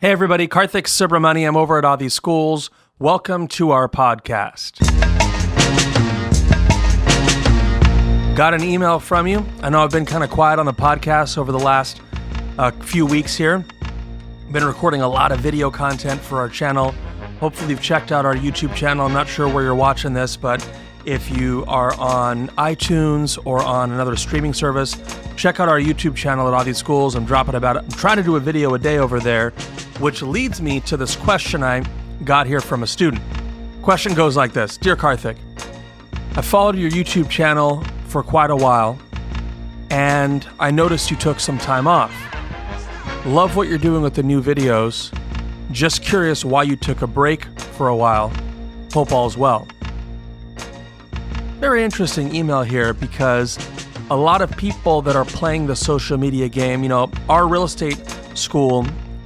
Hey everybody, Kartik Subramaniam over at ADHI Schools. Welcome to our podcast. Got an email from you. I know I've been kind of quiet on the podcast over the last few weeks here. Been recording a lot of video content for our channel. Hopefully you've checked out our YouTube channel. I'm not sure where you're watching this, but if you are on iTunes or on another streaming service, check out our YouTube channel at ADHI Schools. I'm trying to do a video a day over there, which leads me to this question I got here from a student. Question goes like this. Dear Kartik, I followed your YouTube channel for quite a while, and I noticed you took some time off. Love what you're doing with the new videos. Just curious why you took a break for a while. Hope all's well. Very interesting email here because a lot of people that are playing the social media game, our real estate school,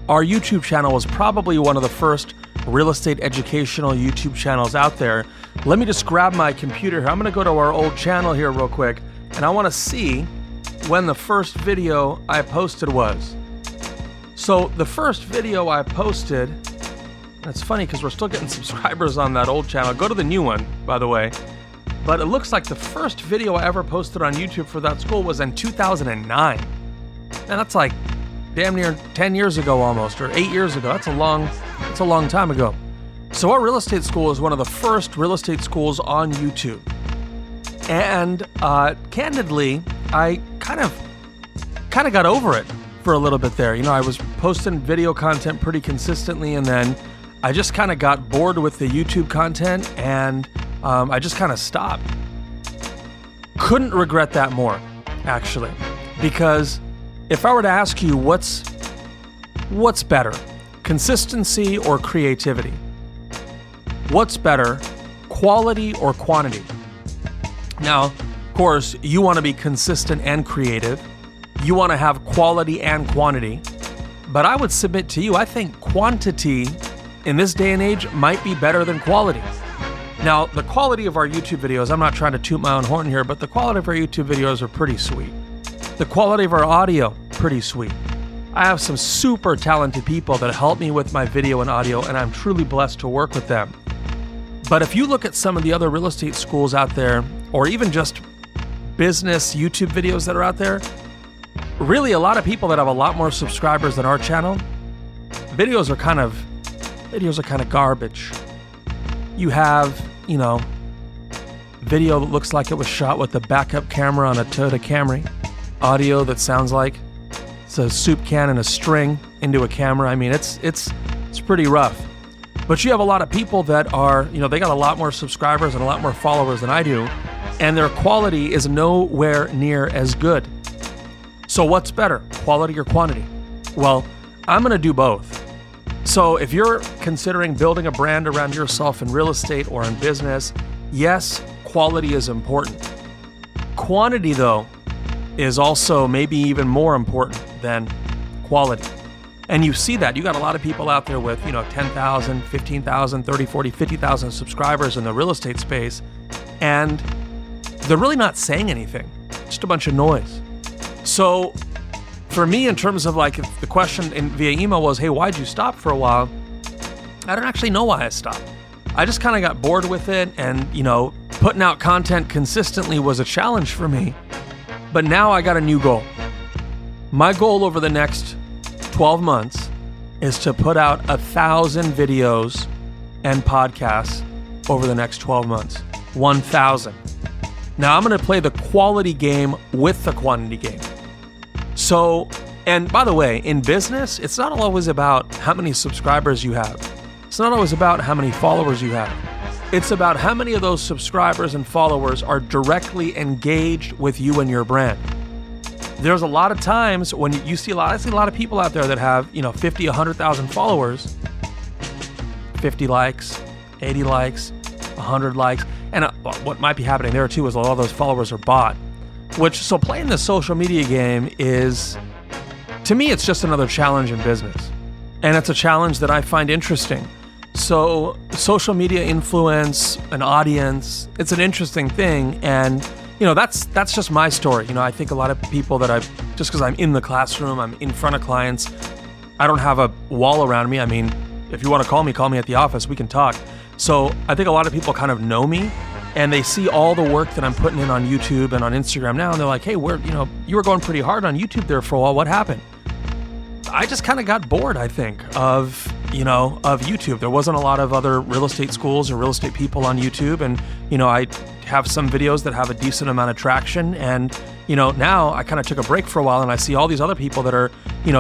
our YouTube channel was probably one of the first real estate educational YouTube channels out there. Let me just grab my computer here. I'm going to go to our old channel here real quick, and I want to see when the first video I posted was. So the first video I posted, it's funny because we're still getting subscribers on that old channel. Go to the new one, by the way. But it looks like the first video I ever posted on YouTube for that school was in 2009. And that's like damn near 10 years ago almost, or 8 years ago. That's a long time ago. So our real estate school is one of the first real estate schools on YouTube. And candidly, I kind of got over it for a little bit there. I was posting video content pretty consistently, and then I just kind of got bored with the YouTube content, and I just kind of stopped. Couldn't regret that more, actually, because if I were to ask you what's better, consistency or creativity? What's better, quality or quantity? Now, of course, you want to be consistent and creative. You want to have quality and quantity. But I would submit to you, I think quantity in this day and age might be better than quality. Now, the quality of our YouTube videos, I'm not trying to toot my own horn here, but the quality of our YouTube videos are pretty sweet. The quality of our audio, pretty sweet. I have some super talented people that help me with my video and audio, and I'm truly blessed to work with them. But if you look at some of the other real estate schools out there, or even just business YouTube videos that are out there, really a lot of people that have a lot more subscribers than our channel, videos are kind of garbage. You have, video that looks like it was shot with a backup camera on a Toyota Camry, audio that sounds like it's a soup can and a string into a camera. I mean, it's pretty rough. But you have a lot of people that are, they got a lot more subscribers and a lot more followers than I do, and their quality is nowhere near as good. So what's better, quality or quantity? Well, I'm going to do both. So if you're considering building a brand around yourself in real estate or in business, yes, quality is important. Quantity, though, is also maybe even more important than quality. And you see that. You got a lot of people out there with, 10,000, 15,000, 30, 40, 50,000 subscribers in the real estate space, and they're really not saying anything. Just a bunch of noise. So for me, in terms of the question via email was, hey, why'd you stop for a while? I don't actually know why I stopped. I just kind of got bored with it, and, putting out content consistently was a challenge for me. But now I got a new goal. My goal over the next 12 months is to put out 1,000 videos and podcasts over the next 12 months. 1,000. Now I'm going to play the quality game with the quantity game. So, and by the way, in business, it's not always about how many subscribers you have. It's not always about how many followers you have. It's about how many of those subscribers and followers are directly engaged with you and your brand. There's a lot of times when I see a lot of people out there that have, 50, 100,000 followers, 50 likes, 80 likes, 100 likes. And what might be happening there too is a lot of those followers are bought. So playing the social media game is, to me, it's just another challenge in business. And it's a challenge that I find interesting. So social media influence, an audience, it's an interesting thing. And, that's just my story. I think a lot of people that just because I'm in the classroom, I'm in front of clients, I don't have a wall around me. I mean, if you want to call me at the office, we can talk. So I think a lot of people kind of know me, and they see all the work that I'm putting in on YouTube and on Instagram now, and they're like, hey, you were going pretty hard on YouTube there for a while. What happened? I just kind of got bored, I think, of YouTube. There wasn't a lot of other real estate schools or real estate people on YouTube. And, I have some videos that have a decent amount of traction. And, now I kind of took a break for a while, and I see all these other people that are,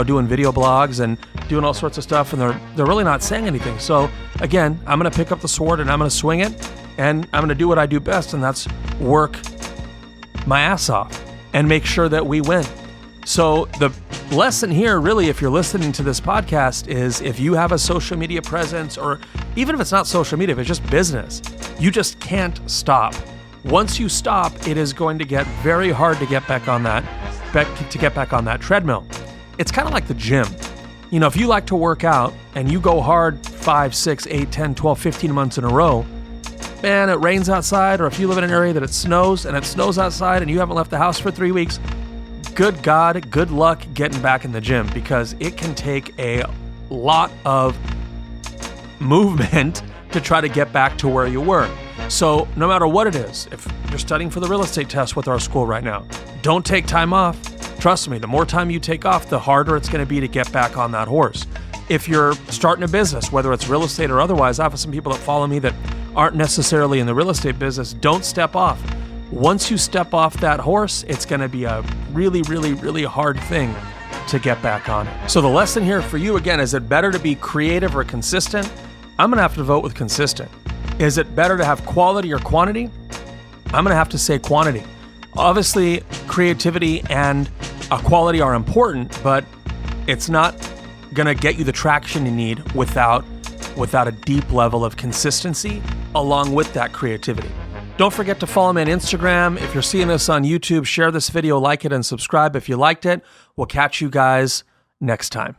doing video blogs and doing all sorts of stuff, and they're really not saying anything. So again, I'm going to pick up the sword and I'm going to swing it, and I'm going to do what I do best. And that's work my ass off and make sure that we win. So the lesson here, really, if you're listening to this podcast, is if you have a social media presence, or even if it's not social media, if it's just business, you just can't stop. Once you stop, it is going to get very hard to get back on that treadmill. It's kind of like the gym. If you like to work out and you go hard 5, 6, 8, 10, 12, 15 months in a row, and it rains outside, or if you live in an area that it snows outside and you haven't left the house for 3 weeks, good God, good luck getting back in the gym, because it can take a lot of movement to try to get back to where you were. So no matter what it is, if you're studying for the real estate test with our school right now, don't take time off. Trust me, the more time you take off, the harder it's going to be to get back on that horse. If you're starting a business, whether it's real estate or otherwise, I have some people that follow me that aren't necessarily in the real estate business. Don't step off. Once you step off that horse, it's going to be a really, really, really hard thing to get back on it. So the lesson here for you, again, is it better to be creative or consistent? I'm going to have to vote with consistent. Is it better to have quality or quantity? I'm going to have to say quantity. Obviously, creativity and quality are important, but it's not going to get you the traction you need without a deep level of consistency along with that creativity. Don't forget to follow me on Instagram. If you're seeing this on YouTube, share this video, like it, and subscribe if you liked it. We'll catch you guys next time.